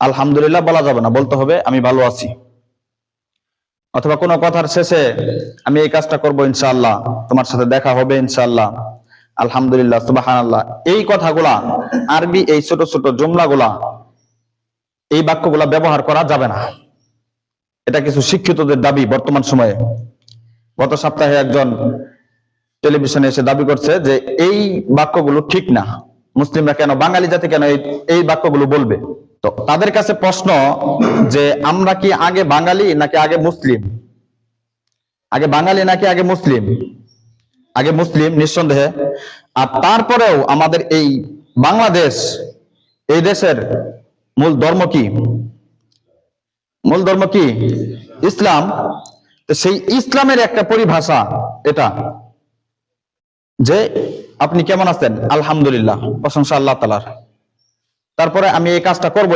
আলহামদুলিল্লাহ বলা যাবে না, বলতে হবে আমি ভালো আছি। অথবা কোনো কথার শেষে আমি এই কাজটা করব ইনশাআল্লাহ, তোমার সাথে দেখা হবে ইনশাআল্লাহ, আলহামদুলিল্লাহ, সুবহানাল্লাহ, এই কথাগুলা আরবি এই ছোট ছোট জুমলাগুলা, এই বাক্যগুলা ব্যবহার করা যাবে না। এটা কিছু শিক্ষিতদের দাবি বর্তমান সময়ে। গত সপ্তাহে একজন টেলিভিশনে এসে দাবি করছে যে এই বাক্যগুলো ঠিক না, মুসলিমরা কেন, বাঙালি জাতি কেন এই বাক্যগুলো বলবে। তো তাদের কাছে প্রশ্ন যে আমরা কি আগে বাঙালি নাকি আগে মুসলিম? আগে বাঙালি নাকি আগে মুসলিম? আগে মুসলিম নিঃসন্দেহে। আর তারপরেও আমাদের এই বাংলাদেশ, এই দেশের মূল ধর্ম কি? মূল ধর্ম কি? ইসলাম। তো সেই ইসলামের একটা পরিভাষা এটা, যে আপনি কেমন আছেন? আলহামদুলিল্লাহ, প্রশংসা আল্লাহ তাআলার। তারপরে আমি এই কাজটা করবো